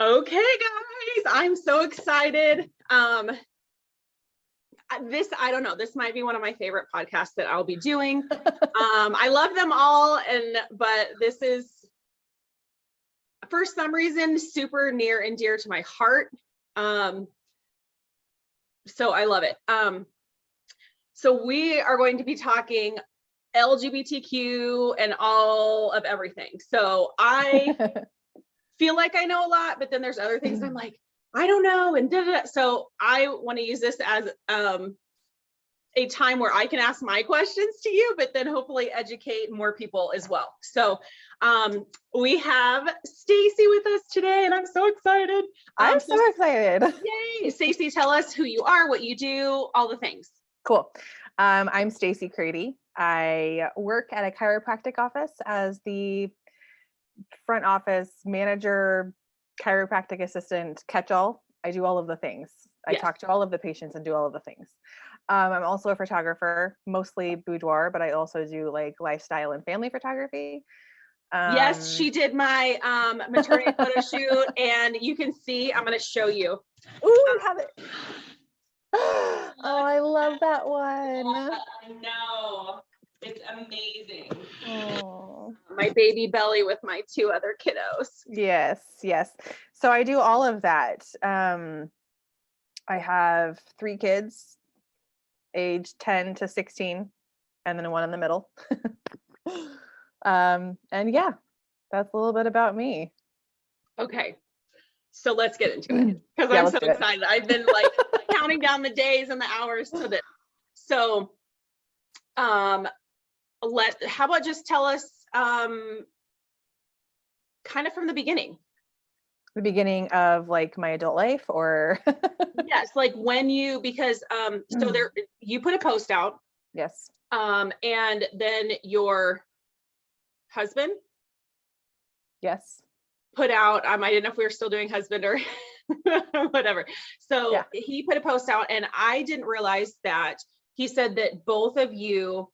Okay, guys, I'm so excited. I don't know, this might be one of my favorite podcasts that I'll be doing. I love them all, but this is, for some reason, super near and dear to my heart. So I love it. So we are going to be talking LGBTQ and all of everything. So I feel like I know a lot, but then there's other things I'm like, I don't know, and so I want to use this as a time where I can ask my questions to you, but then hopefully educate more people as well. So we have Stacy with us today, and I'm so excited. I'm so excited. Yay! Stacy, tell us who you are, what you do, all the things. Cool. I'm Stacy Crady. I work at a chiropractic office as the front office manager, chiropractic assistant, catch-all. I do all of the things. I talk to all of the patients and do all of the things. I'm also a photographer, mostly boudoir, but I also do like lifestyle and family photography. Yes, she did my maternity photo shoot, and you can see, I'm going to show you. Ooh, you have it. Oh, I love that one. I know. It's amazing. Oh. My baby belly with my two other kiddos. Yes. So I do all of that. I have 3 kids, age 10 to 16, and then one in the middle. And yeah, that's a little bit about me. Okay. So let's get into it, because I'm so excited. I've been like counting down the days and the hours to this. So how about just tell us kind of from the beginning. The beginning of like my adult life, or yes, like when you, because so there, you put a post out. Yes. And then your husband, yes, put out, I didn't know if we were still doing husband or whatever. So he put a post out, and I didn't realize that he said that both of you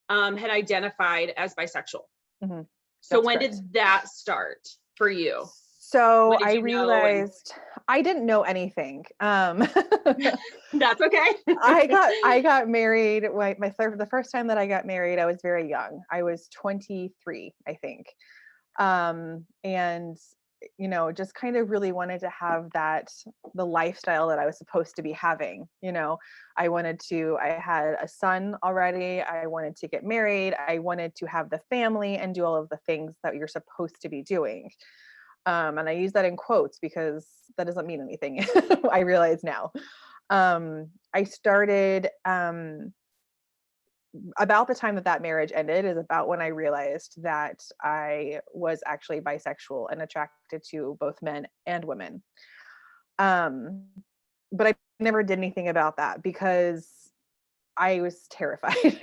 had identified as bisexual. Mm-hmm. So when did that start for you? So I realized I didn't know anything. That's okay. I got married. The first time that I got married, I was very young. I was 23, I think. And just kind of really wanted to have the lifestyle that I was supposed to be having. I had a son already. I wanted to get married. I wanted to have the family and do all of the things that you're supposed to be doing. And I use that in quotes because that doesn't mean anything. I realize now. I started, about the time that marriage ended is about when I realized that I was actually bisexual and attracted to both men and women. But I never did anything about that because I was terrified.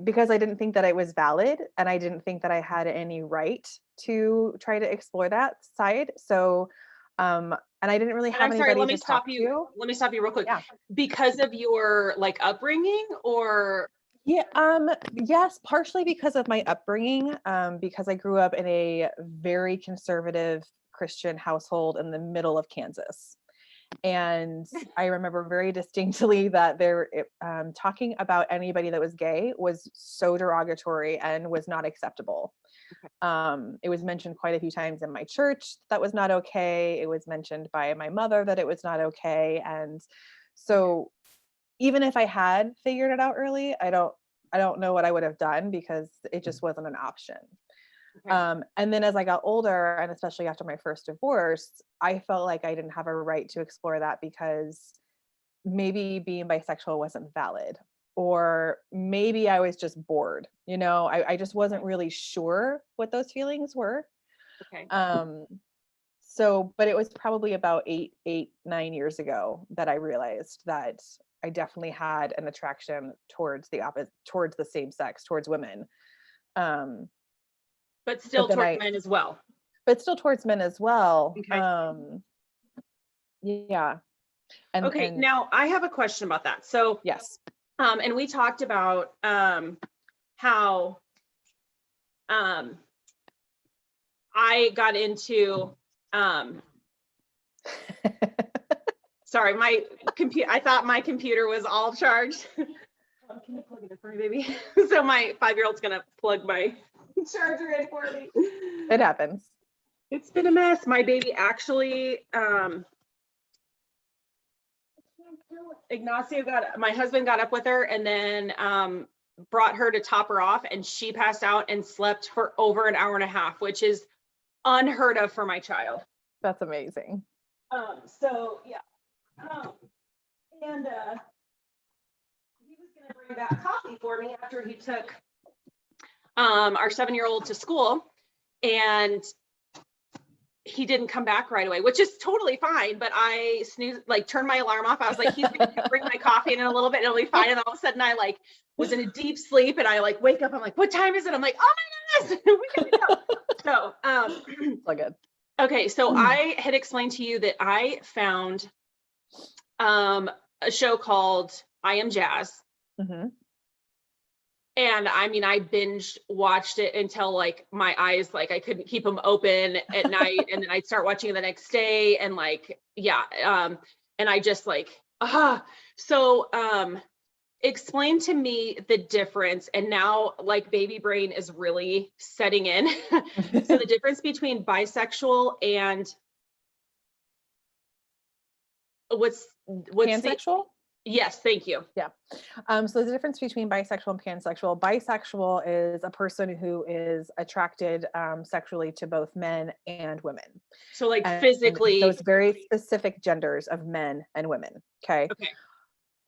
Because I didn't think that it was valid, and I didn't think that I had any right to try to explore that side. So, and I didn't really have anybody to talk to. Let me stop you real quick. Yeah. Because of your like upbringing, or? Yeah. Yes, partially because of my upbringing. Because I grew up in a very conservative Christian household in the middle of Kansas. And I remember very distinctly that talking about anybody that was gay was so derogatory and was not acceptable. Okay. It was mentioned quite a few times in my church that was not okay. It was mentioned by my mother that it was not okay. And so even if I had figured it out early, I don't know what I would have done because it just wasn't an option. Okay. And then as I got older, and especially after my first divorce, I felt like I didn't have a right to explore that because maybe being bisexual wasn't valid, or maybe I was just bored. I just wasn't really sure what those feelings were. Okay. But it was probably about 9 years ago that I realized that I definitely had an attraction towards the same sex, towards women. But still towards men as well. But still towards men as well. Okay. Yeah. Okay. Now I have a question about that. So yes. And we talked about how I got into Sorry, I thought my computer was all charged. Can you plug it in for me, baby? So my 5-year-old's gonna plug my charger in for me. It happens. It's been a mess. My baby actually, my husband got up with her and then brought her to top her off, and she passed out and slept for over an hour and a half, which is unheard of for my child. That's amazing. So yeah. And he was gonna bring back coffee for me after he took our 7-year-old to school, and he didn't come back right away, which is totally fine. But I turned my alarm off. I was like, he's gonna bring my coffee in a little bit, it'll be fine. And all of a sudden I was in a deep sleep, and I wake up, I'm like, what time is it? I'm like, oh my goodness, we gotta go. So So good. okay, so I had explained to you that I found a show called I Am Jazz. Mm-hmm. And I mean, I binge watched it until my eyes, I couldn't keep them open at night. And then I'd start watching it the next day. And and I just so explain to me the difference. And now baby brain is really setting in. So the difference between bisexual and what's Pansexual? Yes, thank you. Yeah. So there's a difference between bisexual and pansexual. Bisexual is a person who is attracted sexually to both men and women. So physically, those very specific genders of men and women. Okay.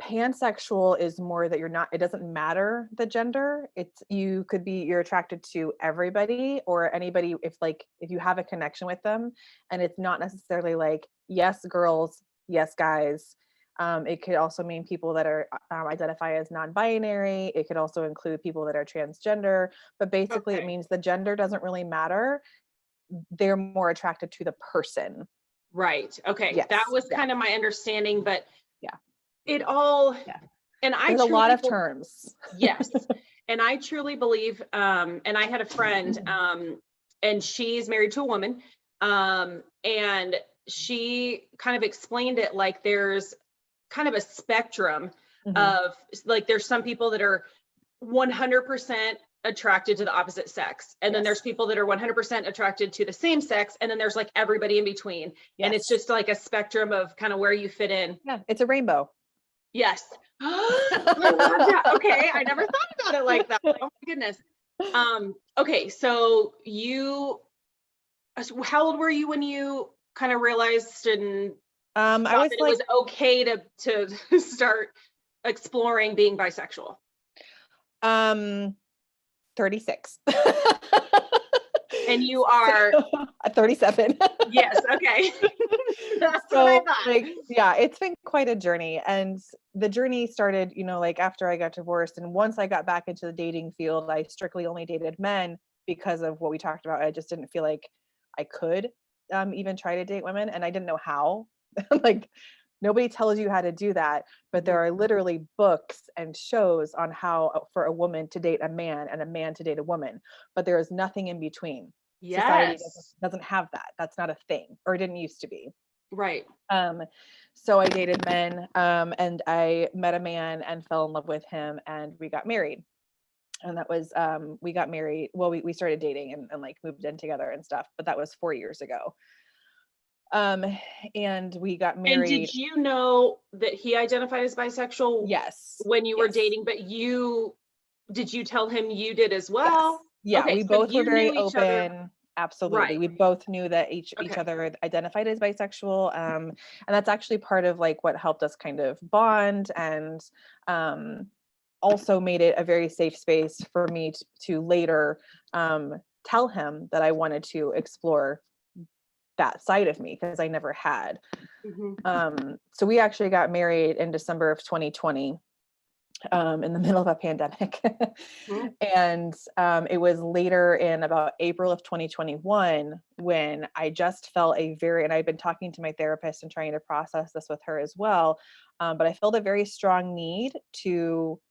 Pansexual is more that it doesn't matter the gender. You're attracted to everybody or anybody if you have a connection with them, and it's not necessarily yes girls, yes guys. It could also mean people that are identify as non-binary. It could also include people that are transgender, but basically it means the gender doesn't really matter. They're more attracted to the person. Right. Okay. Yes. That was kind of my understanding, but yeah, it all, and there's a lot of terms. Yes. And I truly believe, and I had a friend, and she's married to a woman, and she kind of explained it there's kind of a spectrum of there's some people that are 100% attracted to the opposite sex, and then there's people that are 100% attracted to the same sex, and then there's everybody in between. And it's just a spectrum of kind of where you fit in. Yeah, it's a rainbow. Yes. I love that. Okay, I never thought about it like that. Oh my goodness. Okay, so how old were you when you kind of realized and I was it was okay to start exploring being bisexual? 36. And you are 37. Yes. Okay. That's so what I thought. it's been quite a journey, and the journey started after I got divorced, and once I got back into the dating field, I strictly only dated men because of what we talked about. I just didn't feel like I could even try to date women, and I didn't know how. Nobody tells you how to do that, but there are literally books and shows on how for a woman to date a man and a man to date a woman, but there is nothing in between. Yes. Society doesn't have that. That's not a thing, or it didn't used to be. Right. So I dated men, and I met a man and fell in love with him, and we got married. And that was we got married. Well, we started dating and moved in together and stuff, but that was 4 years ago. And we got married. And did you know that he identified as bisexual? Yes. When you were dating, but did you tell him you did as well? Yes. Yeah, we both were very open. Absolutely. Right. We both knew that each other identified as bisexual. And that's actually part of what helped us kind of bond, and also made it a very safe space for me to later tell him that I wanted to explore that side of me, because I never had. So we actually got married in December of 2020, in the middle of a pandemic. And it was later in about April of 2021 when I just felt and I've been talking to my therapist and trying to process this with her as well, but I felt a very strong need to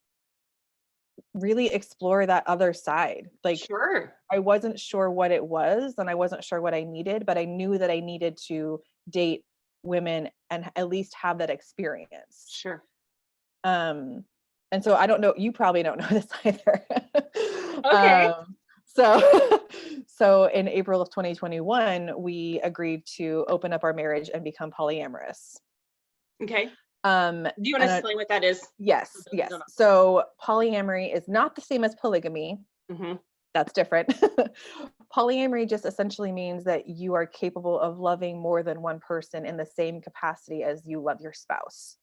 really explore that other side. Like, Sure. I wasn't sure what it was and I wasn't sure what I needed, but I knew that I needed to date women and at least have that experience. Sure. Um, and so I don't know, you probably don't know this either. Okay. So so in April of 2021, we agreed to open up our marriage and become polyamorous. Okay. Um, Do you want to and explain what that is? For yes, those who yes. don't So polyamory is not the same as polygamy. know? Mhm. That's different. Polyamory just essentially means that you are capable of loving more than one person in the same capacity as you love your spouse.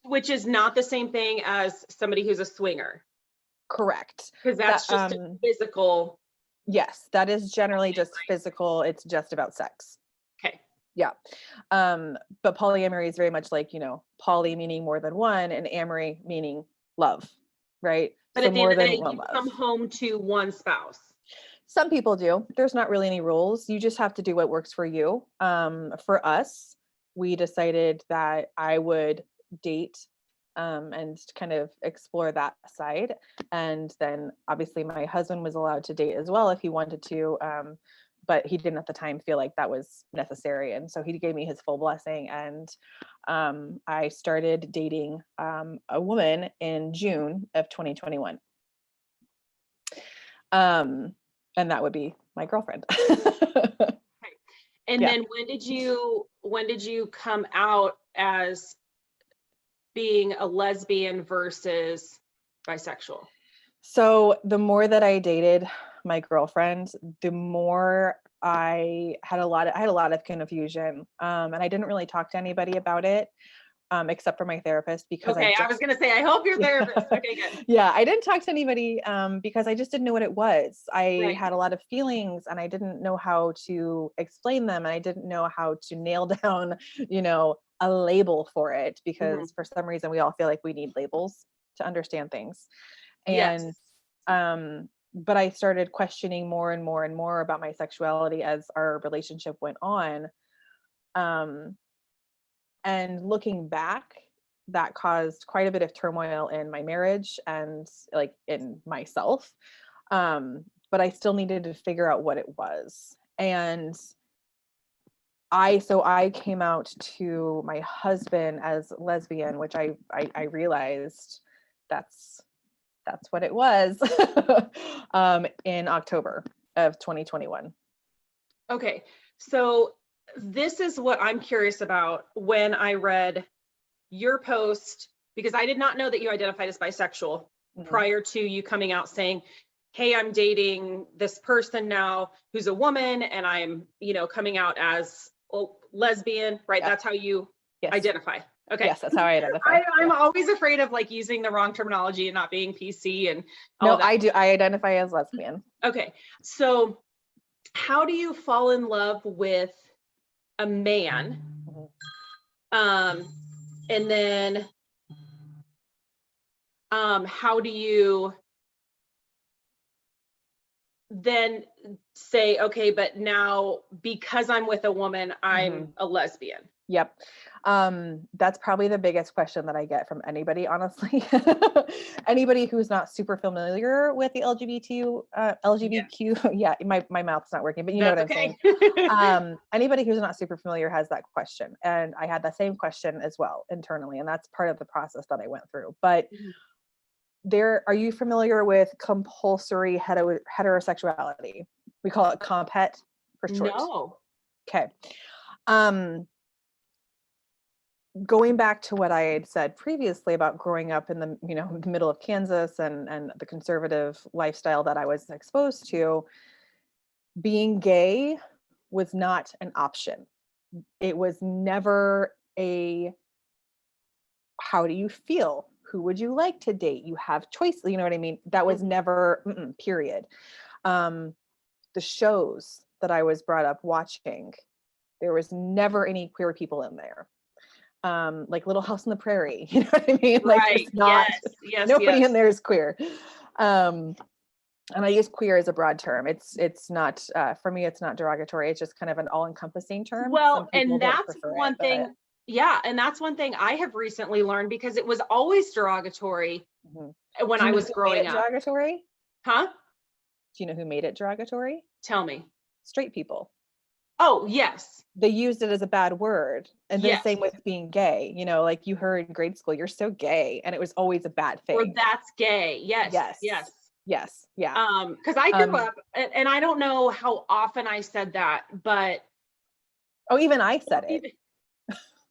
Which is not the same thing as somebody who's a swinger, Correct. because That that's just a physical. yes, that is generally thing, just right? physical. It's just about sex. Okay. Yeah. But polyamory is very much like, poly meaning more than one and amory meaning love, right? But So at the end more of the than day, one you love. come home to one spouse. Some people do. There's not really any rules. You just have to do what works for you. For us, we decided that I would date and kind of explore that side. And then obviously my husband was allowed to date as well if he wanted to. But he didn't at the time feel like that was necessary. And so he gave me his full blessing. And I started dating a woman in June of 2021. And that would be my girlfriend. And Yeah. then when did you come out as being a lesbian versus bisexual? So the more that I dated my girlfriend, the more I had a lot of confusion. And I didn't really talk to anybody about it, except for my therapist because Okay, I was gonna say, I hope you're therapist. Okay, good. yeah, I didn't talk to anybody because I just didn't know what it was. I Right. had a lot of feelings and I didn't know how to explain them. And I didn't know how to nail down, a label for it Mhm. because for some reason we all feel like we need labels to understand things. Yes. And but I started questioning more and more and more about my sexuality as our relationship went on. Um, and looking back, that caused quite a bit of turmoil in my marriage and like in myself. But I still needed to figure out what it was. And I came out to my husband as lesbian, which I realized that's what it was in October of 2021. Okay. So this is what I'm curious about when I read your post, because I did not know that you identified as bisexual prior to you coming out saying, hey, I'm dating this person now who's a woman and I'm, coming out as lesbian, right? Yeah. That's how you Yes. identify. Okay. Yes, that's how I identify. I'm always afraid of like using the wrong terminology and not being PC and all No, of that. I do. I identify as lesbian. Okay. So how do you fall in love with a man? And then how do you then say, okay, but now because I'm with a woman, I'm a lesbian? Yep. That's probably the biggest question that I get from anybody, honestly. Anybody who's not super familiar with the LGBTQ, yeah, my mouth's not working, but you know what I'm saying. Anybody who's not super familiar has that question. And I had the same question as well internally. And that's part of the process that I went through. But are you familiar with compulsory heterosexuality? We call it comphet for short. No. Okay. Going back to what I had said previously about growing up in the the middle of Kansas and the conservative lifestyle that I was exposed to, being gay was not an option. It was never a how do you feel? Who would you like to date? You have choice, you know what I mean? That was never period. The shows that I was brought up watching, there was never any queer people in there. Like Little House on the Prairie, you know what I mean? Like Right. it's not Yes. nobody in there is queer. And I use queer as a broad term. It's not for me, it's not derogatory. It's just kind of an all-encompassing term. Well, Some people and don't that's prefer one it, but thing Yeah, and that's one thing I have recently learned, because it was always derogatory Mhm. when Do you I know was who made growing it up. derogatory? Huh? Do you know who made it derogatory? Tell me. Straight people. Oh, yes. They used it as a bad word. And then Yes. same with being gay, like you heard in grade school, you're so gay, and it was always a bad Or thing. that's gay. Yes. Yes. Yes. Yes. Yeah. Because I grew Um, up, and I don't know how often I said that, but oh, even I said it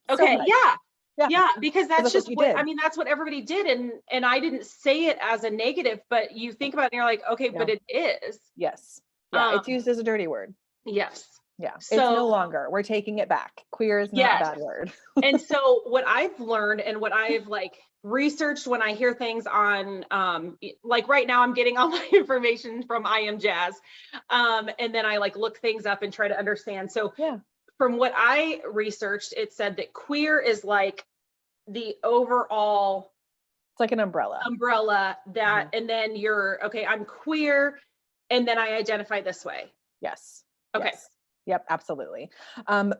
so okay, much. yeah. Yeah. Yeah, because 'Cause that's that's what just you what I did. mean, that's what everybody did, and I didn't say it as a negative, but you think about it and you're like, okay, Yeah. but it is. Yes. Yeah. Um, It's used as a dirty word. yes. Yeah. It's no So, longer. We're taking it back. Queer is not a yes. bad word. And so what I've learned and what I've like researched when I hear things on like right now I'm getting all my information from I Am Jazz. And then I like look things up and try to understand. So Yeah. from what I researched, it said that queer is like the overall It's like an umbrella. umbrella that, Mhm. and then you're okay, I'm queer, and then I identify this way. Yes. Okay. Yes. Yep, absolutely.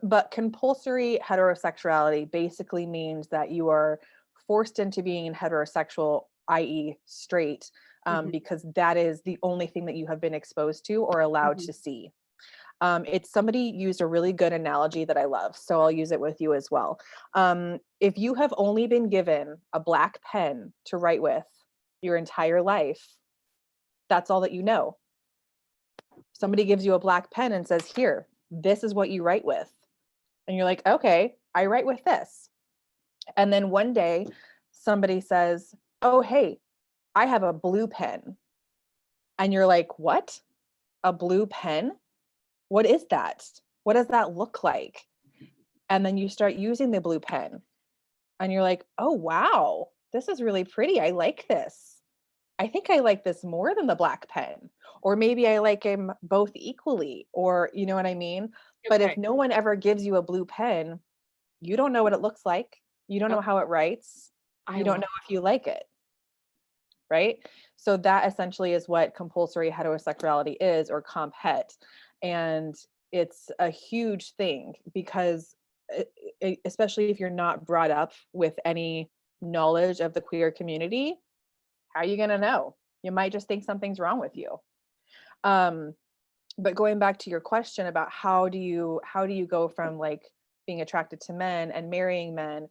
But compulsory heterosexuality basically means that you are forced into being heterosexual, i.e., straight, Mhm, because that is the only thing that you have been exposed to or allowed mhm. to see. It's somebody used a really good analogy that I love, so I'll use it with you as well. If you have only been given a black pen to write with your entire life, that's all that you know. Somebody gives you a black pen and says, "Here, this is what you write with." And you're like, "Okay, I write with this." And then one day somebody says, "Oh, hey, I have a blue pen." And you're like, "What? A blue pen? What is that? What does that look like?" And then you start using the blue pen and you're like, "Oh, wow. This is really pretty. I like this. I think I like this more than the black pen." Or maybe I like them both equally, or you know what I mean? But if Okay. no one ever gives you a blue pen, you don't know what it looks like. You don't know Okay. how it writes. I You don't love know if you like it, right? So that essentially is what compulsory heterosexuality is, or comp het. And it's a huge thing because especially if you're not brought up with any knowledge of the queer community, how are you going to know? You might just think something's wrong with you. Um, but going back to your question about how do you go from like being attracted to men and marrying men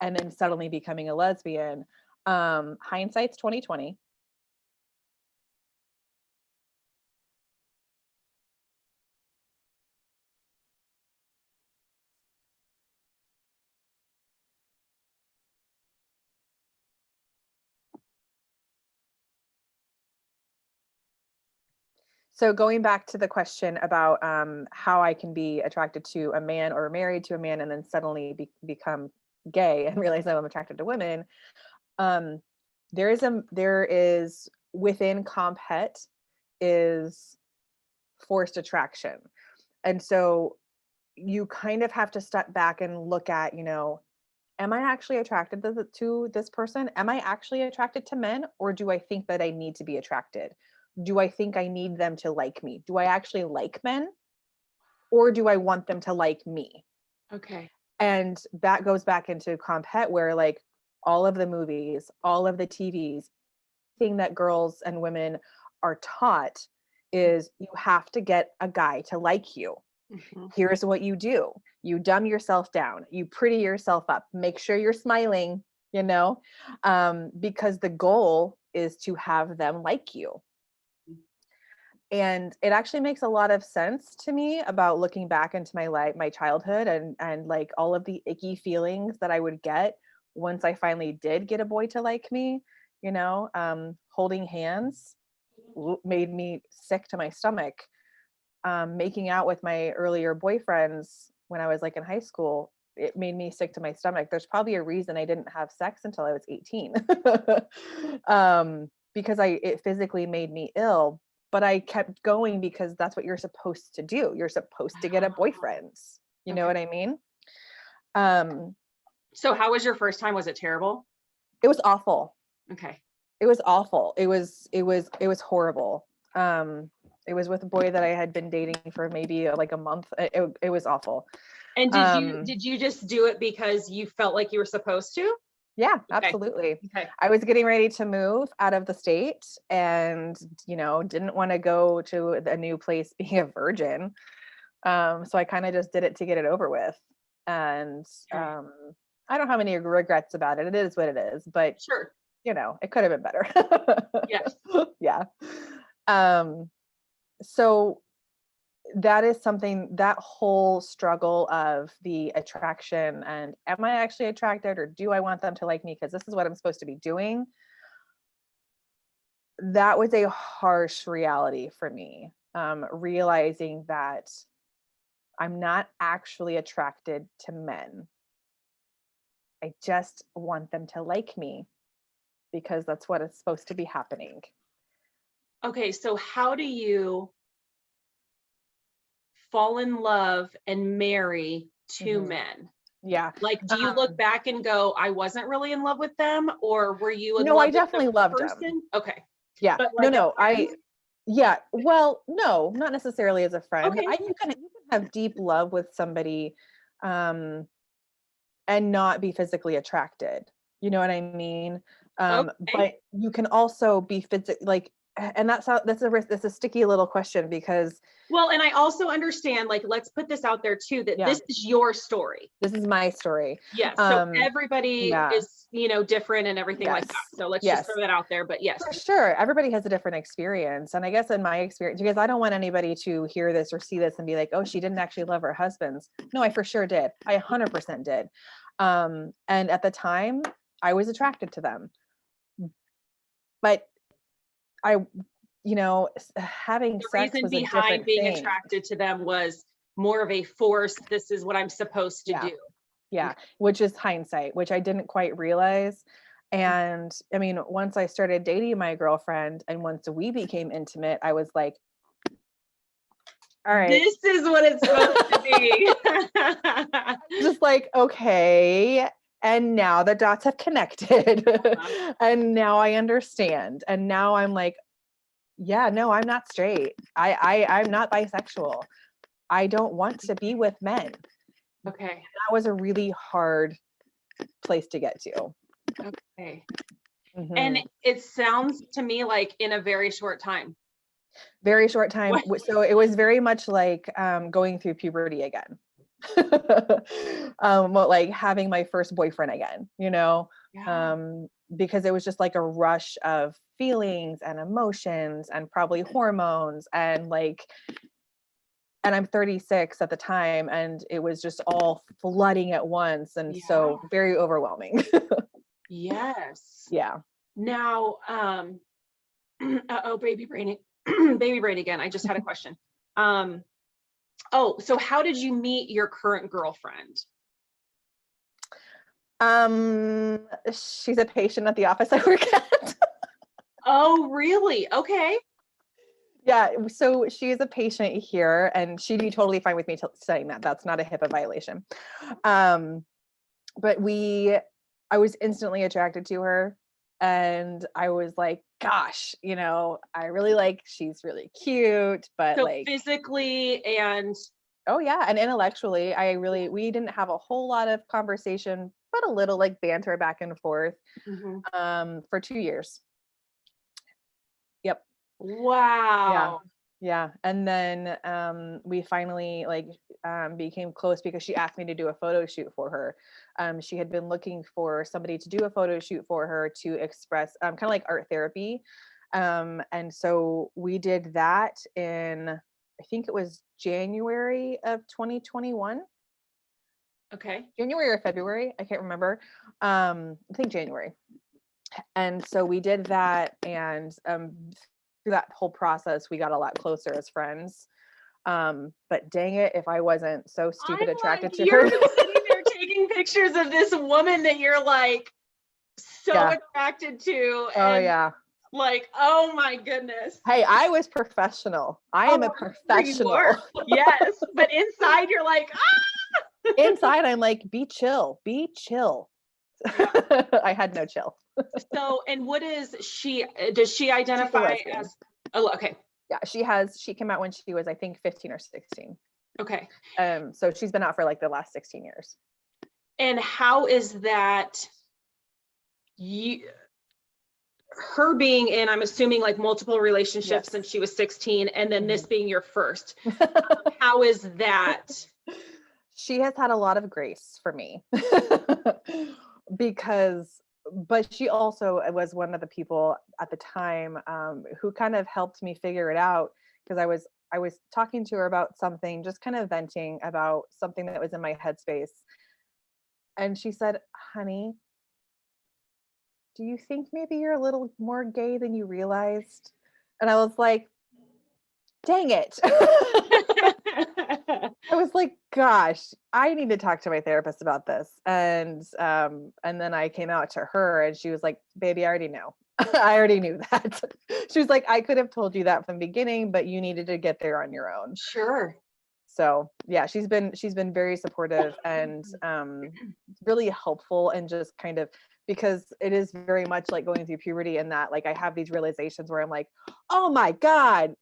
and then suddenly becoming a lesbian, hindsight's 2020. So going back to the question about how I can be attracted to a man or married to a man and then suddenly become gay and realize that I'm attracted to women, um, there is within comp het is forced attraction. And so you kind of have to step back and look at, am I actually attracted to this person? Am I actually attracted to men? Or do I think that I need to be attracted? Do I think I need them to like me? Do I actually like men? Or do I want them to like me? Okay. And that goes back into comp het, where like all of the movies, all of the TVs, thing that girls and women are taught is you have to get a guy to like you. Mhm. Here's what you do: you dumb yourself down, you pretty yourself up, make sure you're smiling, because the goal is to have them like you. And it actually makes a lot of sense to me about looking back into my life, my childhood, and like all of the icky feelings that I would get once I finally did get a boy to like me. Holding hands made me sick to my stomach. Making out with my earlier boyfriends when I was like in high school, it made me sick to my stomach. There's probably a reason I didn't have sex until I was 18. Because it physically made me ill, but I kept going because that's what you're supposed to do. You're supposed to get a Ah, boyfriend. You know okay. what I mean? Um, So how was your first time? Was it terrible? it was awful. Okay. It was awful. It was horrible. It was with a boy that I had been dating for maybe like a month. It was awful. And did you just do it because you felt like you were supposed to? Yeah, Okay. absolutely. Okay. I was getting ready to move out of the state and, didn't want to go to a new place being a virgin. So I kind of just did it to get it over with. And Okay. I don't have any regrets about it. It is what it is, but Sure. it could have been better. Yes. Yeah. So that is something, that whole struggle of the attraction and am I actually attracted or do I want them to like me because this is what I'm supposed to be doing? That was a harsh reality for me. Realizing that I'm not actually attracted to men. I just want them to like me because that's what is supposed to be happening. Okay, so how do you fall in love and marry two Mhm. men? Yeah. Like, do you look back and go, I wasn't really in love with them, or were you in No, I love with the definitely loved him. person? Okay, Yeah. but No, like a no. friend? Yeah. Well, no, not necessarily as a friend. Okay, You can have deep love with somebody, um, and not be physically attracted. You know what I mean? okay. But you can also be like, and that's a sticky little question because Well, and I also understand, like, let's put this out there too, that yeah, this is your story. this is my story. Yes. So Um, everybody yeah, is, different and everything like that. yes, So let's just yes. throw that out there. But yes. For sure. Everybody has a different experience. And I guess in my experience, because I don't want anybody to hear this or see this and be like, oh, she didn't actually love her husbands. No, I for sure did. I 100% did. And at the time, I was attracted to them. But I, having The sex reason was a behind different being thing. attracted to them was more of a force. This is what I'm supposed to Yeah. do. Yeah. Which is hindsight, which I didn't quite realize. And I mean, once I started dating my girlfriend and once we became intimate, I was like, all right. This is what it's supposed to be. Just like, okay. And now the dots have connected. And now I understand. And now I'm like, yeah, no, I'm not straight. I'm not bisexual. I don't want to be with men. Okay. That was a really hard place to get to. Okay. And Mhm. it sounds to me like in a very short time. Very short time. What? So it was very much like going through puberty again. Well, like having my first boyfriend again, Yeah. because it was just like a rush of feelings and emotions and probably hormones and I'm 36 at the time and it was just all flooding at once and Yeah. so very overwhelming. Yes. Yeah. Now, baby brain, baby brain again. I just had a question. So how did you meet your current girlfriend? She's a patient at the office I work at. Oh, really? Okay. Yeah, so she is a patient here and she'd be totally fine with me saying that. That's not a HIPAA violation. Um, but I was instantly attracted to her and I was like, gosh, I really she's really cute, but So physically and oh yeah, and intellectually, we didn't have a whole lot of conversation, but a little like banter back and forth mhm. for 2 years. Yep. Yeah. Wow. Yeah. And then we finally became close because she asked me to do a photo shoot for her. She had been looking for somebody to do a photo shoot for her to express kind of like art therapy. And so we did that in, I think it was January of 2021. Okay. January or February, I can't remember. I think January. And so we did that and through that whole process we got a lot closer as friends. But dang it, if I wasn't so stupid I'm like, attracted to you're her. sitting there taking pictures of this woman that you're like so Yeah. attracted to, Oh and yeah. like, oh my goodness. Hey, I was professional. I am a Oh, I'm sure you professional. were. Yes, but inside you're like, Inside I'm like, be chill, be chill. yeah. I had no chill. So, and what is she? Does she She's a identify lesbian. as? Oh, okay. Yeah, she came out when she was I think 15 or 16. Okay. So she's been out for like the last 16 years. And how is that her being in, I'm assuming, like multiple relationships since she was 16, and then this being your first? How is that? She has had a lot of grace for me but she also was one of the people at the time who kind of helped me figure it out, because I was talking to her about something, just kind of venting about something that was in my headspace. And she said, honey, do you think maybe you're a little more gay than you realized? And I was like, dang it. I was like, gosh, I need to talk to my therapist about this. And then I came out to her and she was like, baby, I already know. I already knew that. She was like, I could have told you that from the beginning, but you needed to get there on your own. Sure. So yeah, she's been very supportive and really helpful, and just kind of, because it is very much like going through puberty, and that like I have these realizations where I'm like, oh my God,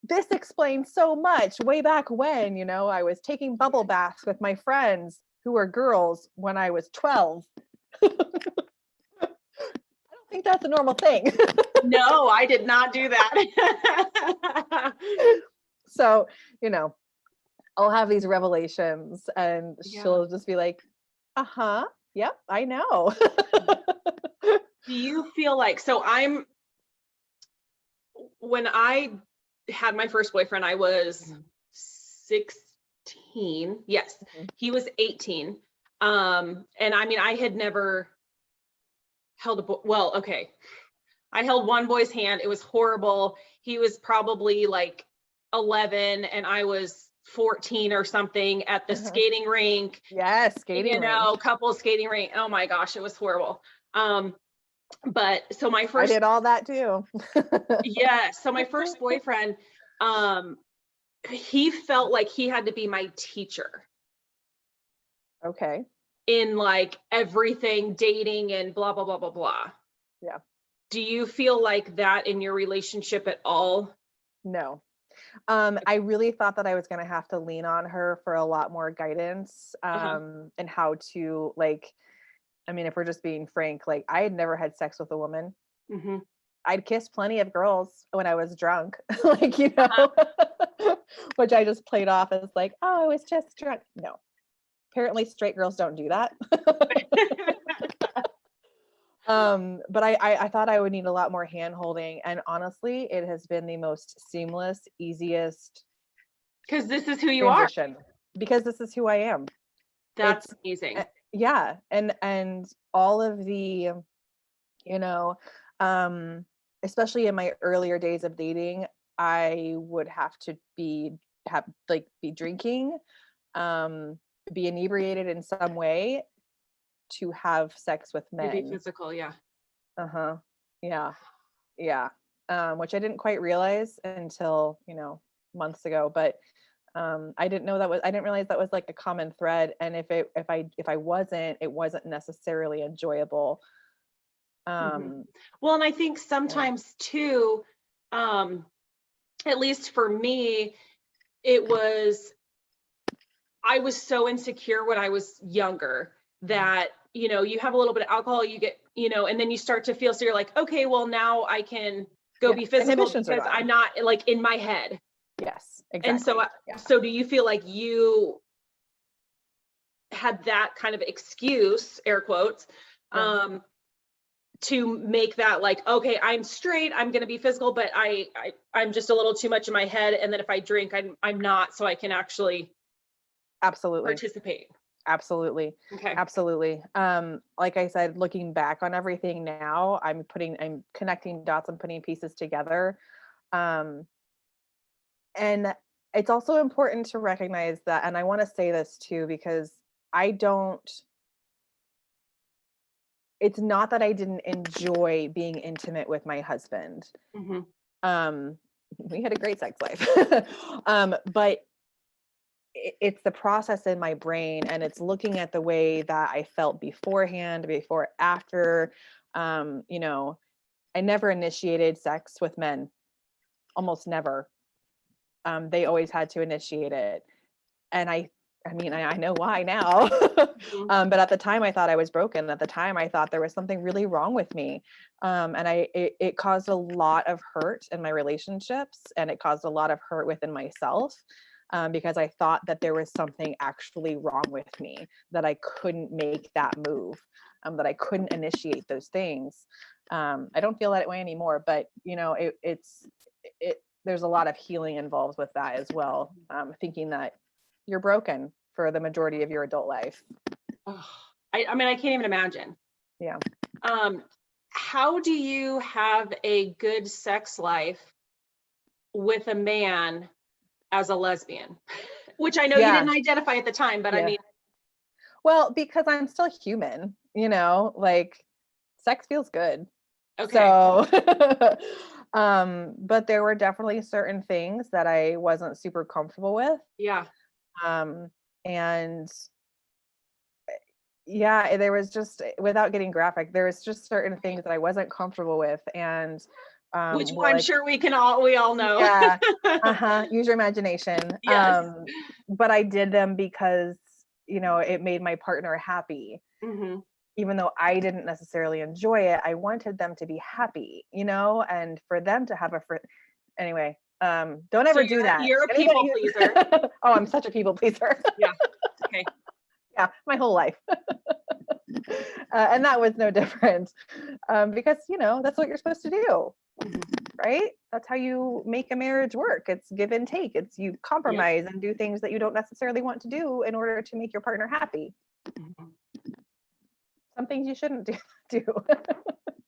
this explains so much. Way back when, you know, I was taking bubble baths with my friends who were girls when I was 12. I don't think that's a normal thing. No, I did not do that. So, you know, I'll have these revelations and she'll just be like, uh-huh, yep, I know. Do you feel like, so when I had my first boyfriend, I was 16. Yes, he was 18. And I mean, I had never held I held one boy's hand. It was horrible. He was probably like 11 and I was 14 or something at the skating rink. Yes, skating rink. Couple skating rink. Oh my gosh, it was horrible. But so my first, I did all that too. yeah. So my first boyfriend, he felt like he had to be my teacher. Okay. In like everything, dating and blah, blah, blah, blah, blah. Yeah. Do you feel like that in your relationship at all? No. I really thought that I was going to have to lean on her for a lot more guidance, and how to, like, I mean, if we're just being frank, like I had never had sex with a woman. I'd kissed plenty of girls when I was drunk, like, you know, which I just played off as like, oh, I was just drunk. No, apparently straight girls don't do that. But I thought I would need a lot more hand holding, and honestly, it has been the most seamless, easiest. Because this is who you transition, because this is who I am. That's amazing. Yeah. And all of the, you know, especially in my earlier days of dating, I would have to be drinking, be inebriated in some way to have sex with men. To be physical, yeah. Yeah. Which I didn't quite realize until, you know, months ago, but I didn't realize that was like a common thread. And if I wasn't, it wasn't necessarily enjoyable. Well, and I think sometimes too, at least for me, I was so insecure when I was younger that, you know, you have a little bit of alcohol, you get, you know, and then you start to feel, so you're like, okay, well now I can go be physical because I'm not like in my head. Yes, exactly. And so, so do you feel like you had that kind of excuse, air quotes, to make that like, okay, I'm straight, I'm going to be physical, but I'm just a little too much in my head. And then if I drink, I'm not, so I can actually participate. Absolutely. Okay. Absolutely. Like I said, looking back on everything now, I'm connecting dots and putting pieces together. And it's also important to recognize that, and I want to say this too, because it's not that I didn't enjoy being intimate with my husband. We had a great sex life. But it's the process in my brain, and it's looking at the way that I felt beforehand, before, after. You know, I never initiated sex with men, almost never. They always had to initiate it. And I mean, I know why now. But at the time I thought I was broken. At the time I thought there was something really wrong with me. And it caused a lot of hurt in my relationships, and it caused a lot of hurt within myself, because I thought that there was something actually wrong with me, that I couldn't make that move, that I couldn't initiate those things. I don't feel that way anymore, but you know, there's a lot of healing involved with that as well. Thinking that you're broken for the majority of your adult life. Oh, I mean, I can't even imagine. Yeah. How do you have a good sex life with a man as a lesbian? Which I know you didn't identify at the time, but I mean. Well, because I'm still human, you know, like sex feels good. Okay. So, but there were definitely certain things that I wasn't super comfortable with. Yeah. And yeah, there was just, without getting graphic, there was just certain things that I wasn't comfortable with, and which were I'm like, sure we all know. yeah, use your imagination. Yes. But I did them because, you know, it made my partner happy. Even though I didn't necessarily enjoy it, I wanted them to be happy, you know, and for them to have anyway, don't ever do that. You're a people pleaser. Oh, I'm such a people pleaser. Yeah. Okay. Yeah, my whole life. And that was no different, because, you know, that's what you're supposed to do, right? That's how you make a marriage work. It's give and take. It's you compromise and do things that you don't necessarily want to do in order to make your partner happy. Some things you shouldn't do.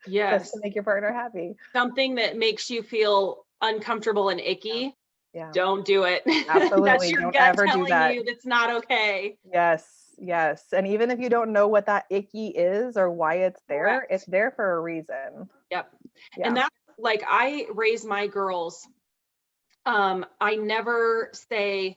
Yes. Just to make your partner happy. Something that makes you feel uncomfortable and icky. Yeah. Don't do it. Absolutely. That's your Don't gut ever telling do that. you that's not okay. Yes. And even if you don't know what that icky is or why it's there, Correct. It's there for a reason. Yep. Yeah. And that's like, I raise my girls. I never say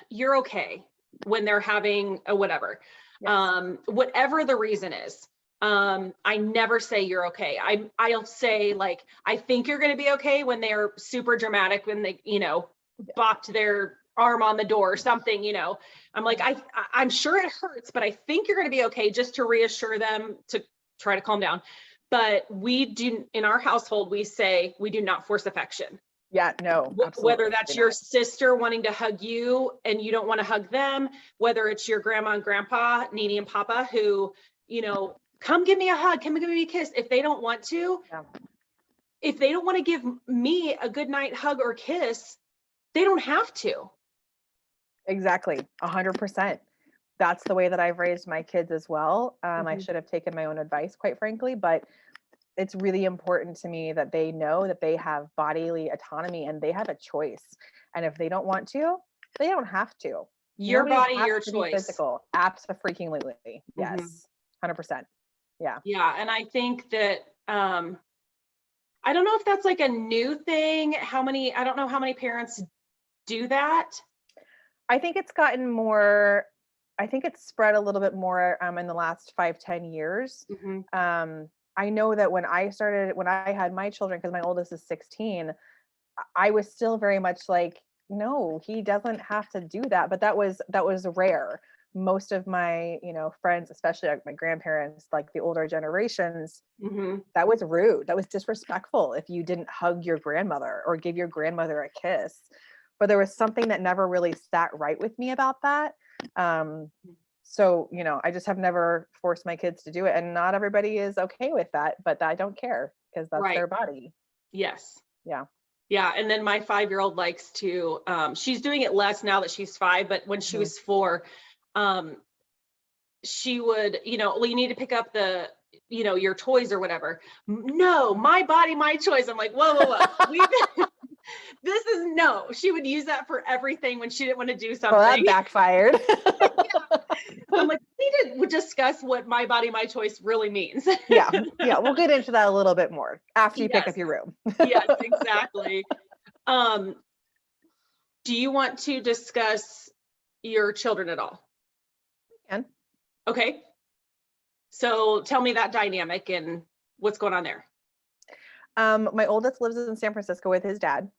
you're okay when they're having a whatever. Yes. Whatever the reason is. I never say you're okay. I'll say, like, I think you're going to be okay when they're super dramatic, when they, you know, bopped their arm on the door or something, you know. I'm like, I'm sure it hurts, but I think you're going to be okay, just to reassure them to try to calm down. But we do, in our household, we say we do not force affection. Yeah, no, absolutely. Whether that's your sister wanting to hug you and you don't want to hug them, whether it's your grandma and grandpa, Nene and Papa, who, you know, come give me a hug, come give me a kiss. If they don't want to, if they don't want to give me a good night hug or kiss, they don't have to. Exactly. 100%. That's the way that I've raised my kids as well. I should have taken my own advice, quite frankly, but it's really important to me that they know that they have bodily autonomy and they have a choice. And if they don't want to, they don't have to. Your body, your choice. Physical. Absolutely. Yes. 100%. Yeah. Yeah. And I think that, I don't know if that's like a new thing. I don't know how many parents do that. I think it's gotten more, I think it's spread a little bit more in the last 5-10 years. I know that when I had my children, because my oldest is 16, I was still very much like, no, he doesn't have to do that. But that was rare. Most of my, you know, friends, especially like my grandparents, like the older generations, that was rude. That was disrespectful if you didn't hug your grandmother or give your grandmother a kiss. But there was something that never really sat right with me about that. So, you know, I just have never forced my kids to do it. And not everybody is okay with that, but I don't care because that's their body. Yes. Yeah. Yeah. And then my 5-year-old likes to, she's doing it less now that she's 5, but when she was 4, she would, you know, well, you need to pick up the, you know, your toys or whatever. No, my body, my choice. I'm like, whoa. This is no. She would use that for everything when she didn't want to do something. Well, that backfired. I'm like, we need to discuss what my body, my choice really means. Yeah. We'll get into that a little bit more after you pick up your room. Yes, exactly. Do you want to discuss your children at all? We can. Okay. So tell me that dynamic and what's going on there. My oldest lives in San Francisco with his dad.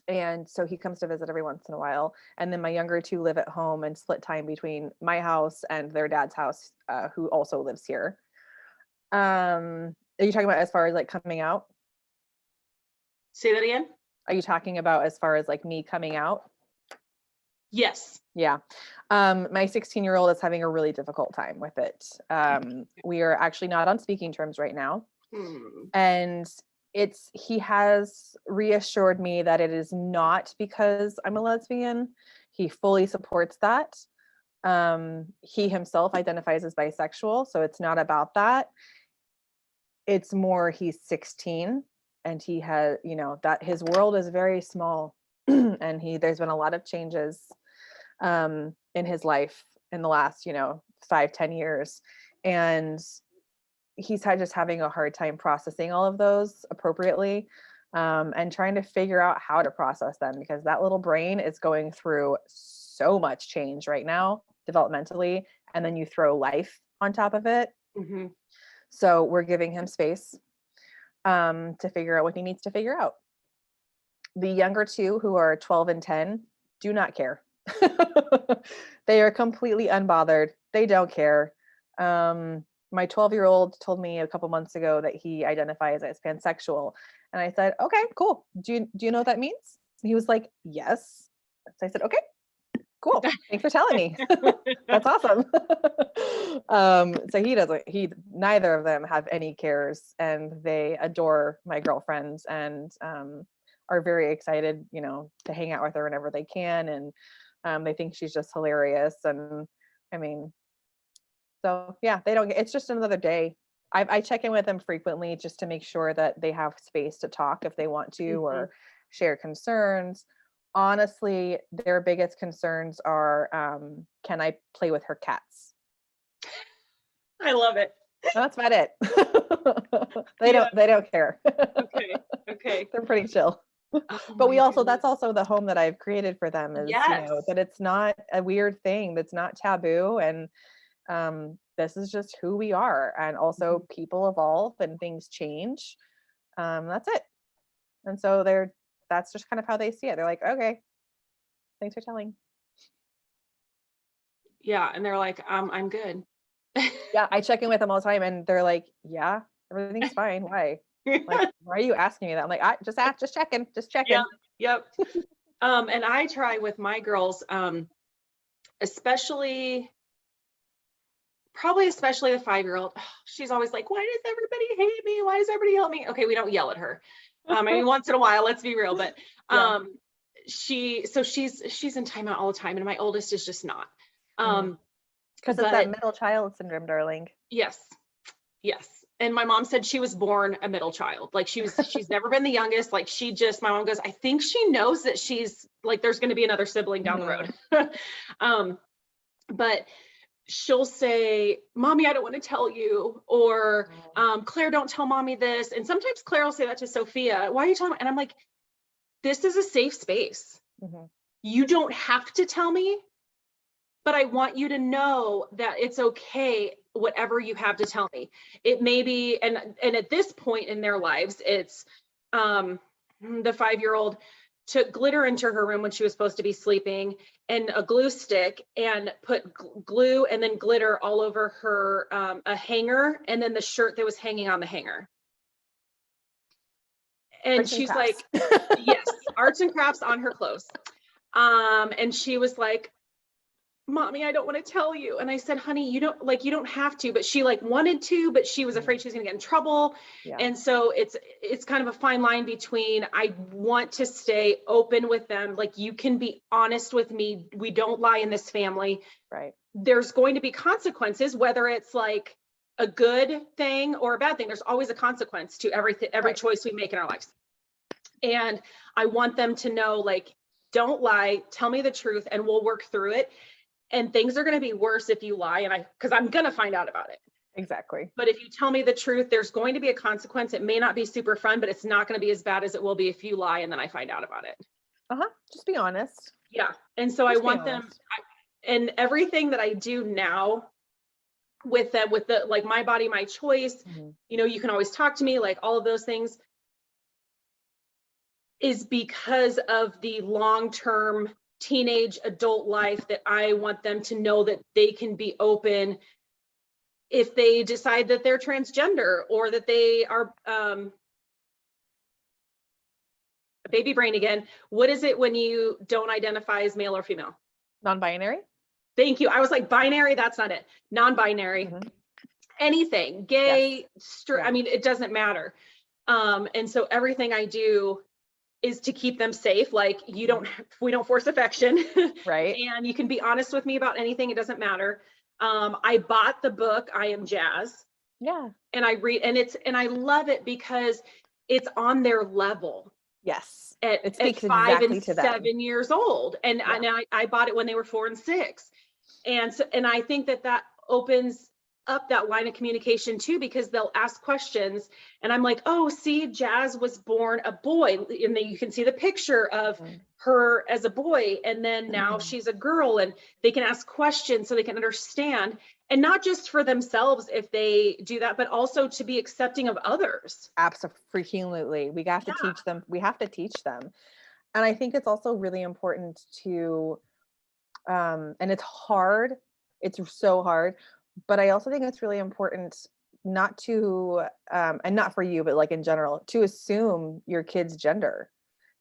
And so he comes to visit every once in a while. And then my younger two live at home and split time between my house and their dad's house, who also lives here. Are you talking about as far as like coming out? Say that again? Are you talking about as far as like me coming out? Yes. Yeah. My 16-year-old is having a really difficult time with it. We are actually not on speaking terms right now. And he has reassured me that it is not because I'm a lesbian. He fully supports that. He himself identifies as bisexual, so it's not about that. It's more he's 16 and he has, that his world is very small and there's been a lot of changes in his life in the last, 5-10 years. And he's just having a hard time processing all of those appropriately, and trying to figure out how to process them, because that little brain is going through so much change right now developmentally, and then you throw life on top of it. Mm-hmm. So we're giving him space to figure out what he needs to figure out. The younger two, who are 12 and 10, do not care. They are completely unbothered. They don't care. My 12-year-old told me a couple months ago that he identifies as pansexual. And I said, okay, cool. Do you know what that means? And he was like, yes. So I said, okay, cool. Thanks for telling me. That's awesome. So neither of them have any cares, and they adore my girlfriend and are very excited, to hang out with her whenever they can. And they think she's just hilarious. And I mean, so yeah, it's just another day. I check in with them frequently just to make sure that they have space to talk if they want to, or share concerns. Honestly, their biggest concerns are, can I play with her cats? I love it. That's about it. They don't care. Okay. They're pretty chill. Oh But that's also the home that I've created for them, is, yes. That it's not a weird thing, that's not taboo. And this is just who we are. And also people evolve and things change. That's it. And so that's just kind of how they see it. They're like, okay, thanks for telling. Yeah. And they're like, I'm good. Yeah. I check in with them all the time and they're like, yeah, everything's fine. Why? Like, why are you asking me that? I'm like, just checking. Yep. And I try with my girls, especially the 5-year-old. She's always like, why does everybody hate me? Why does everybody yell at me? Okay, we don't yell at her. I mean, once in a while, let's be real, but she's in timeout all the time, and my oldest is just not. Because it's that middle child syndrome, darling. Yes. And my mom said she was born a middle child. Like she's never been the youngest. Like my mom goes, I think she knows that she's like, there's going to be another sibling down the road. But she'll say, Mommy, I don't want to tell you, or Claire, don't tell Mommy this. And sometimes Claire will say that to Sophia. Why are you telling me? And I'm like, this is a safe space. You don't have to tell me, but I want you to know that it's okay, whatever you have to tell me. It may be, and at this point in their lives, it's the 5-year-old took glitter into her room when she was supposed to be sleeping, and a glue stick, and put glue and then glitter all over her a hanger, and then the shirt that was hanging on the hanger. And she's like, yes, arts and crafts on her clothes. And she was like, Mommy, I don't want to tell you. And I said, honey, you don't have to, but she wanted to, but she was afraid she was going to get in trouble. Yeah. And so it's kind of a fine line between, I want to stay open with them. Like, you can be honest with me. We don't lie in this family. Right. There's going to be consequences, whether it's like a good thing or a bad thing. There's always a consequence to every choice we make in our lives. And I want them to know, don't lie, tell me the truth, and we'll work through it. And things are going to be worse if you lie, because I'm going to find out about it. Exactly. But if you tell me the truth, there's going to be a consequence. It may not be super fun, but it's not going to be as bad as it will be if you lie and then I find out about it. Just be honest. Yeah. And so I want them, and everything that I do now with them, with the, my body, my choice, you can always talk to me, all of those things. is because of the long-term teenage adult life that I want them to know that they can be open if they decide that they're transgender or that they are baby brain again. What is it when you don't identify as male or female? Non-binary. Thank you. I was like, binary, that's not it. Non-binary, anything, gay, straight, I mean, it doesn't matter. And so everything I do is to keep them safe. Like we don't force affection. Right. And you can be honest with me about anything. It doesn't matter. I bought the book, I Am Jazz. Yeah. And I read, and I love it because it's on their level. Yes. At It speaks 5 exactly and to them. 7 years old. And, I bought it when they were 4 and 6. And so, and I think that opens up that line of communication too, because they'll ask questions and I'm like, oh, see, Jazz was born a boy. And then you can see the picture of her as a boy. And then now she's a girl, and they can ask questions so they can understand, and not just for themselves if they do that, but also to be accepting of others. Absolutely. We have to teach them. We have to teach them. And I think it's also really important to, and it's hard. It's so hard. But I also think it's really important not to, and not for you, but like in general, to assume your kid's gender.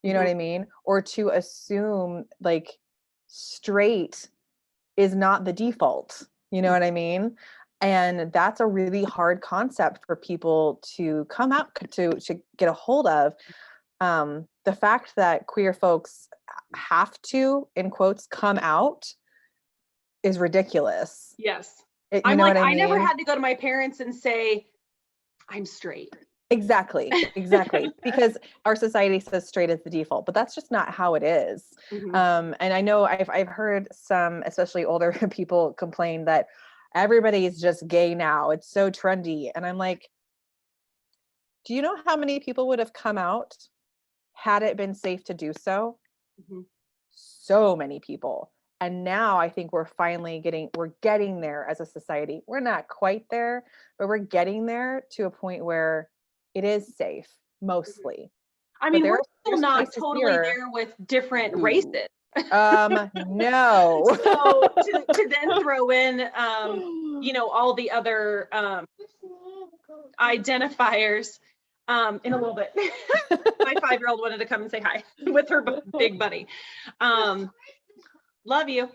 You know what I mean? Or to assume like straight is not the default. You know what I mean? And that's a really hard concept for people to come out to get a hold of. The fact that queer folks have to, in quotes, come out is ridiculous. Yes. You know what I mean? I never had to go to my parents and say, I'm straight. Exactly. Because our society says straight is the default, but that's just not how it is. And I know I've heard some, especially older people, complain that everybody is just gay now. It's so trendy. And I'm like, do you know how many people would have come out had it been safe to do so? So many people. And now I think we're getting there as a society. We're not quite there, but we're getting there to a point where it is safe, mostly. I mean, we're still not totally there with different races. No. So to then throw in, all the other identifiers in a little bit. My 5-year-old wanted to come and say hi with her big buddy. Love you.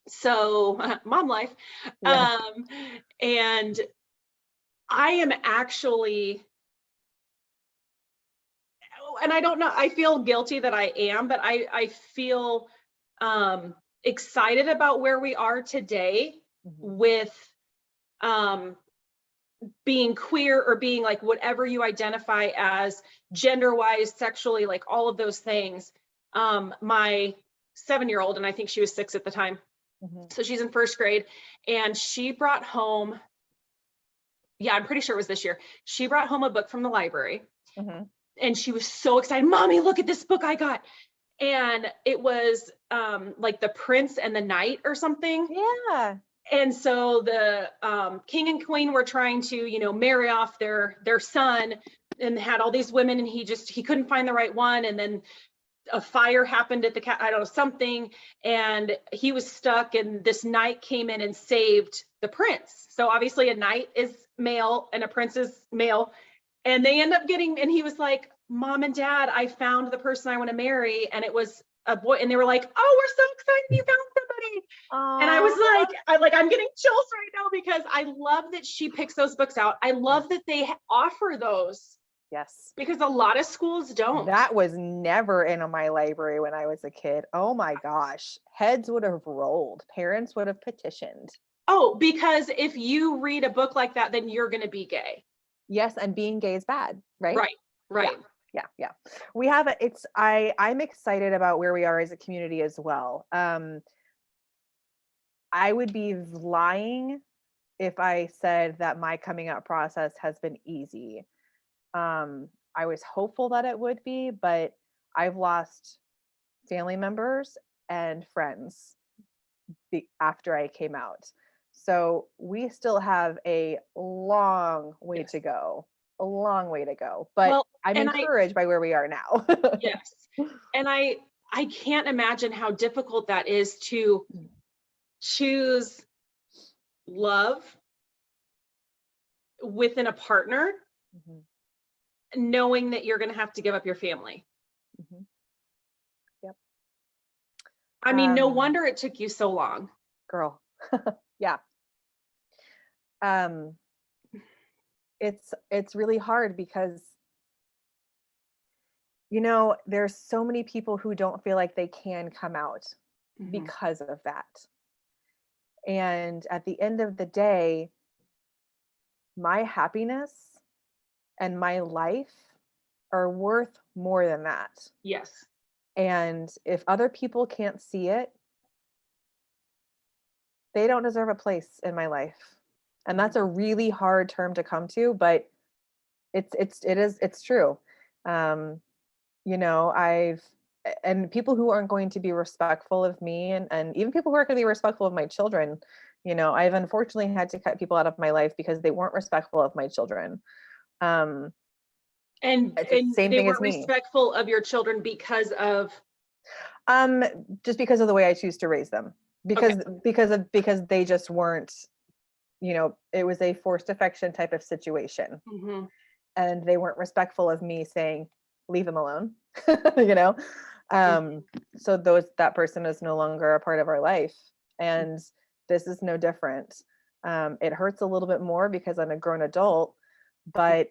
So mom life. And I am actually, and I don't know, I feel guilty that I am, but I feel excited about where we are today with being queer, or being like whatever you identify as, gender wise, sexually, like all of those things. My 7-year-old, and I think she was 6 at the time, so she's in 1st grade, and she brought home, I'm pretty sure it was this year, she brought home a book from the library. And she was so excited, Mommy, look at this book I got. And it was like The Prince and the Knight or something. Yeah. And so the king and queen were trying to, marry off their son, and had all these women, and he couldn't find the right one. And then a fire happened at the I don't know, something, and he was stuck, and this knight came in and saved the prince. So obviously a knight is male and a prince is male, and they end up getting, and he was like, Mom and Dad, I found the person I want to marry, and it was a boy. And they were like, oh, we're so excited you found somebody. Aww. And I was like, I'm getting chills right now, because I love that she picks those books out. I love that they offer those. Yes. Because a lot of schools don't. That was never in my library when I was a kid. Oh my gosh. Heads would have rolled. Parents would have petitioned. Oh, because if you read a book like that, then you're going to be gay. Yes. And being gay is bad, right? Right. Yeah. We have I'm excited about where we are as a community as well. I would be lying if I said that my coming out process has been easy. I was hopeful that it would be, but I've lost family members and friends after I came out. So we still have a long way to go a long way to go, but Well, I'm and encouraged by where we are now. yes. And I can't imagine how difficult that is to choose love within a partner, Mhm, knowing that you're going to have to give up your family. mhm. Yep. I mean, no wonder it took you so long. Girl. Yeah. Um, it's really hard because, there's so many people who don't feel like they can come out Mhm. because of that. And at the end of the day, my happiness and my life are worth more than that. Yes. And if other people can't see it, they don't deserve a place in my life. And that's a really hard term to come to, but it's true. Um, I've and people who aren't going to be respectful of me, and even people who aren't going to be respectful of my children, I've unfortunately had to cut people out of my life because they weren't respectful of my children. Um, And it's the same they thing as weren't me. respectful of your children because of, Um, just because of the way I choose to raise them. okay. Because they just weren't, it was a forced affection type of situation. Mhm. And they weren't respectful of me saying, leave them alone. you know? Mhm. So that person is no longer a part of our life. And this is no different. It hurts a little bit more because I'm a grown adult, but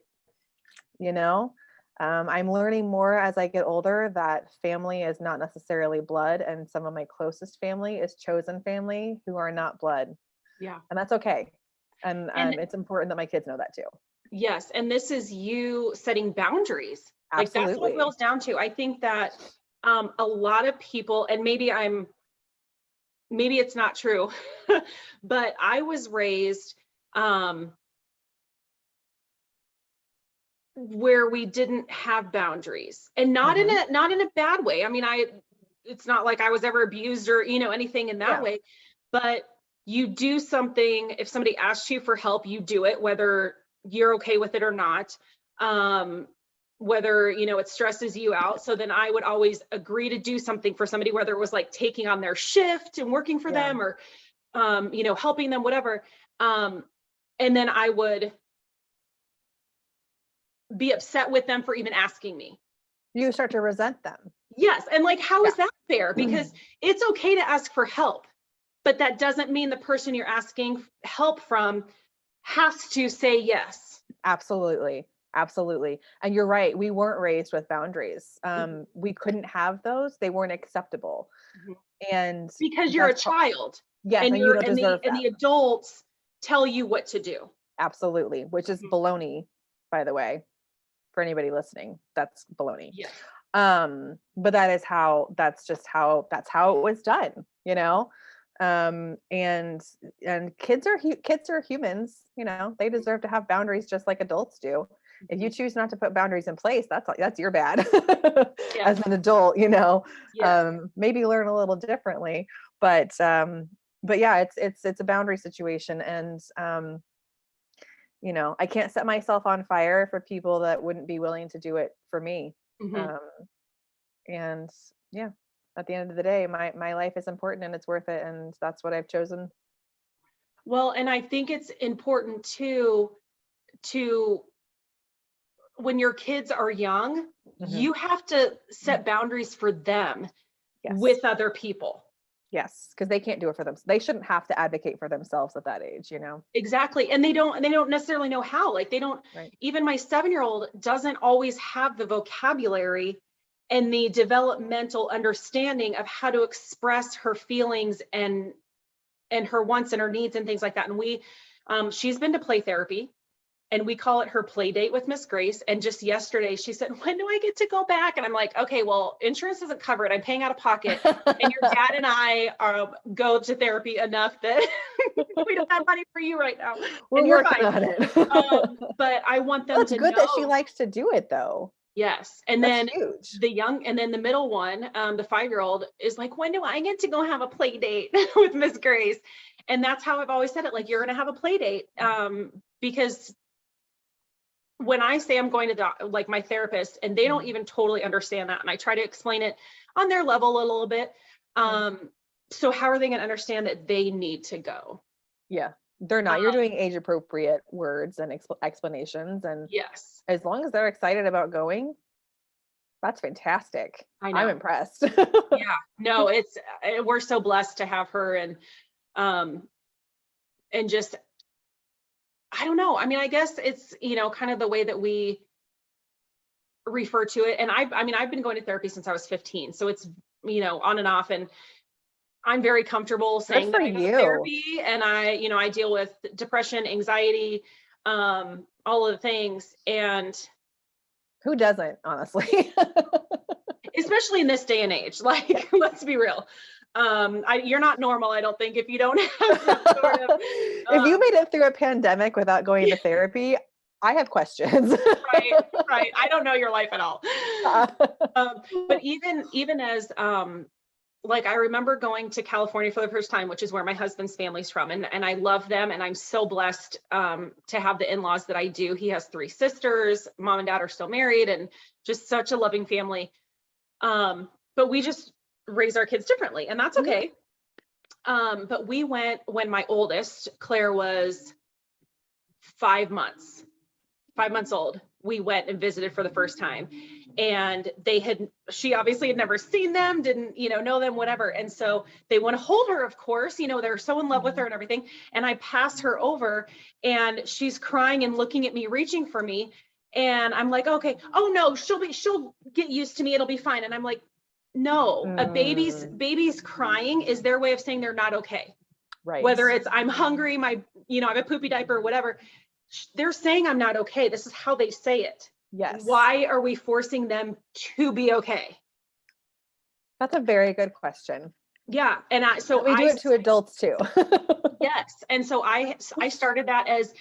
you know, I'm learning more as I get older that family is not necessarily blood, and some of my closest family is chosen family who are not blood, Yeah. and that's okay. And And it's important that my kids know that too. yes, and this is you setting boundaries. Like that's what it Absolutely. boils down to. I think that a lot of people, and maybe it's not true, but I was raised um, where we didn't have boundaries, and Hmm. not in a bad way. I mean, it's not like I was ever abused or anything in that Yeah. way, but you do something. If somebody asks you for help, you do it, whether you're okay with it or not. Um, whether it stresses you out. So then I would always agree to do something for somebody, whether it was like taking on their shift and working for Yeah. them, or helping them, whatever. Um, and then I would be upset with them for even asking me. You start to resent them. Yes. And like, how is Yeah. that fair? Because it's okay to ask for help, but that doesn't mean the person you're asking help from has to say yes. Absolutely. Absolutely. And you're right. We weren't raised with boundaries. Mhm. We couldn't have those. They weren't acceptable. Mhm. And Because you're a that's child, yes, and and you don't deserve the them. adults tell you what to do. Absolutely. Which is Mhm. baloney, by the way, for anybody listening. That's baloney. Yes. But that's how it was done, and kids are humans, they deserve to have boundaries just like adults do. If you Mhm. choose not to put boundaries in place, that's your bad. As Yes. an adult, Yes. maybe learn a little differently, but yeah, it's a boundary situation. And I can't set myself on fire for people that wouldn't be willing to do it for me. Mhm. um and yeah, at the end of the day, my life is important and it's worth it, and that's what I've chosen. Well, and I think it's important too to when your kids are young, Hmm. you have to set boundaries for them Yes. with other people. Yes, because they can't do it for them. They shouldn't have to advocate for themselves at that age. Exactly. And they don't necessarily know how. Like they don't, Right. even my 7-year-old doesn't always have the vocabulary and the developmental understanding of how to express her feelings and her wants and her needs and things like that. And she's been to play therapy, and we call it her play date with Miss Grace. And just yesterday she said, when do I get to go back? And I'm like, okay, well, insurance doesn't cover it. I'm paying out of pocket. And your dad and I go to therapy enough that we don't have money for you right now. We're And you're working fine. on it. But I want Well, them it's to good that she know. likes to do it though. Yes. And That's then huge. the middle one, the 5-year-old is like, when do I get to go have a play date with Miss Grace? And that's how I've always said it. Like, you're going to have a play date. Because when I say I'm going to like my therapist, and they don't even totally understand that, and I try to explain it on their level a little bit. So how are they going to understand that they need to go? Yeah, they're not. You're doing age appropriate words and explanations, and yes, as long as they're excited about going, that's fantastic. I know. I'm impressed. Yeah, no, we're so blessed to have her, and just, I don't know. I mean, I guess it's, kind of the way that we refer to it. And I mean, I've been going to therapy since I was 15. So it's, on and off. And I'm very comfortable saying that I go to therapy, and I deal with depression, anxiety, all of the things. And who doesn't, honestly? especially in this day and age, like, let's be real. You're not normal, I don't think, if you don't have some sort of if you made it through a pandemic without going to therapy, I have questions. right. I don't know your life at all. But even as like, I remember going to California for the first time, which is where my husband's family's from, and I love them, and I'm so blessed to have the in-laws that I do. He has 3 sisters, mom and dad are still married, and just such a loving family. But we just raise our kids differently, and that's okay. But we went when my oldest, Claire, was 5 months old. We went and visited for the first time, and she obviously had never seen them, didn't, know them, whatever. And so they want to hold her, of course, they're so in love with her and everything. And I passed her over, and she's crying and looking at me, reaching for me. And I'm like, okay, oh no, she'll get used to me. It'll be fine. And I'm like, no, a baby's crying is their way of saying they're not okay. Right. Whether it's I'm hungry, I have a poopy diaper, whatever. They're saying I'm not okay. This is how they say it. Yes. Why are we forcing them to be okay? That's a very good question. Yeah. And we do it to adults too. Yes. And so I started that as,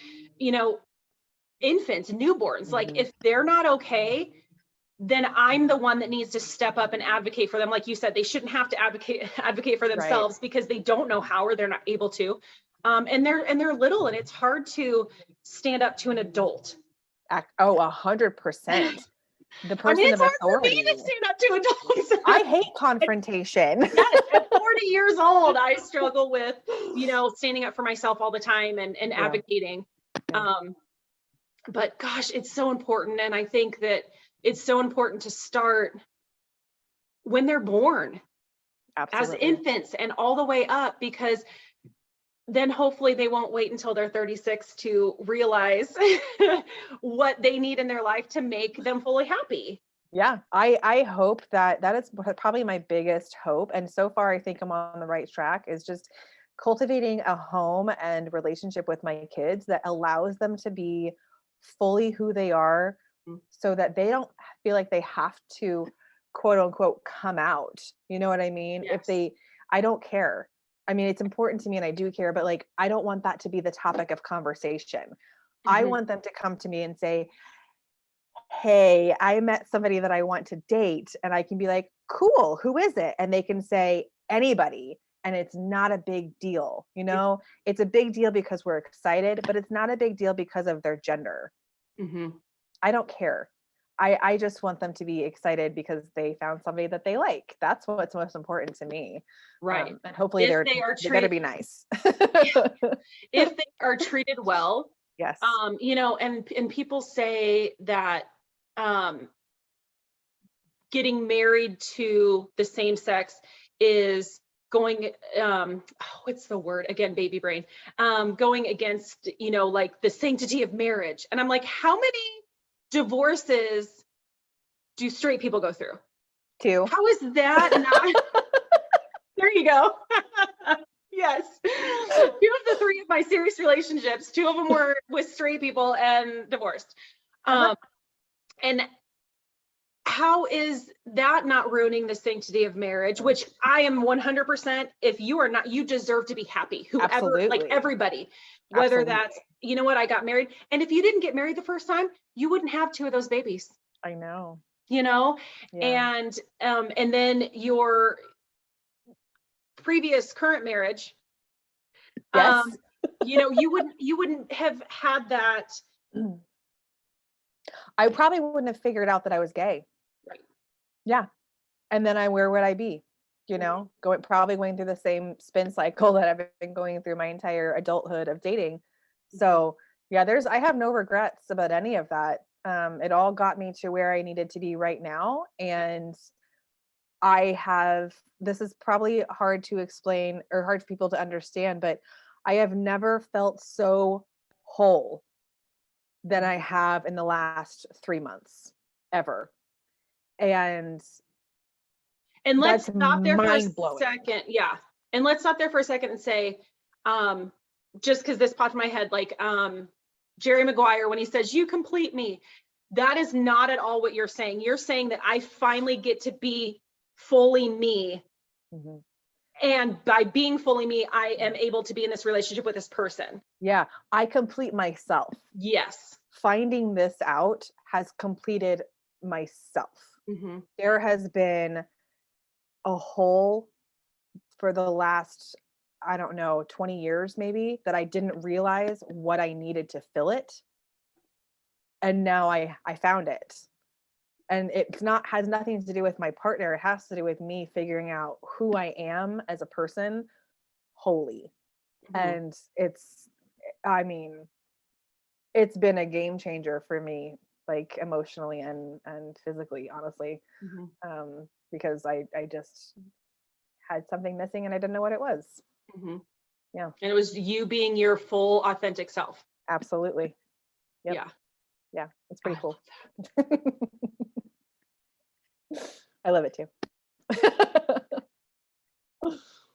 infants, newborns. Like, if they're not okay, then I'm the one that needs to step up and advocate for them. Like you said, they shouldn't have to advocate for themselves, because they don't know how, or they're not able to. And they're little, and it's hard to stand up to an adult. 100%. The person I mean, it's of hard authority. for me to stand up to adults. I hate confrontation. Yes, at 40 years old, I struggle with, standing up for myself all the time and advocating. Yeah. But gosh, it's so important. And I think that it's so important to start when they're born. Absolutely. As infants and all the way up, because then hopefully they won't wait until they're 36 to realize what they need in their life to make them fully happy. Yeah, I hope that is probably my biggest hope. And so far, I think I'm on the right track, is just cultivating a home and relationship with my kids that allows them to be fully who they are, so that they don't feel like they have to, quote unquote, come out. You know what I mean? Yes. I don't care. I mean, it's important to me, and I do care, but like, I don't want that to be the topic of conversation. I want them to come to me and say, hey, I met somebody that I want to date, and I can be like, cool, who is it? And they can say anybody, and it's not a big deal. It's a big deal because we're excited, but it's not a big deal because of their gender. I don't care. I just want them to be excited because they found somebody that they like. That's what's most important to me. Right. And hopefully they're going to be nice. If they are treated well. Yes. And people say that getting married to the same sex is going, what's the word? Again, baby brain, going against, like the sanctity of marriage. And I'm like, how many divorces do straight people go through? 2. How is that not? There you go. Yes. 2 of the 3 of my serious relationships, 2 of them were with straight people and divorced. And how is that not ruining the sanctity of marriage? Which I am 100%. If you are not, you deserve to be happy. Whoever, absolutely. Like everybody, whether absolutely. That's, I got married. And if you didn't get married the first time, you wouldn't have 2 of those babies. I know. Yeah. And then your previous current marriage, yes. You wouldn't have had that I probably wouldn't have figured out that I was gay. Right. Yeah. And then where would I be? You know, probably going through the same spin cycle that I've been going through my entire adulthood of dating. So yeah, I have no regrets about any of that. It all got me to where I needed to be right now. And this is probably hard to explain or hard for people to understand, but I have never felt so whole than I have in the last 3 months ever. And let's that's stop there for a mind-blowing. second. Yeah. And let's stop there for a second and say, just because this popped in my head, like Jerry Maguire, when he says, "You complete me," that is not at all what you're saying. You're saying that I finally get to be fully me. Mhm. And by being fully me, I am able to be in this relationship with this person. Yeah, I complete myself. Yes. Finding this out has completed myself. There has been a hole for the last, I don't know, 20 years maybe, that I didn't realize what I needed to fill it. And now I found it. And has nothing to do with my partner. It has to do with me figuring out who I am as a person wholly. And I mean, it's been a game changer for me, like emotionally and physically, honestly. Because I just had something missing and I didn't know what it was. Yeah. And it was you being your full authentic self. Absolutely. Yep. Yeah. Yeah. It's pretty cool. I love it too.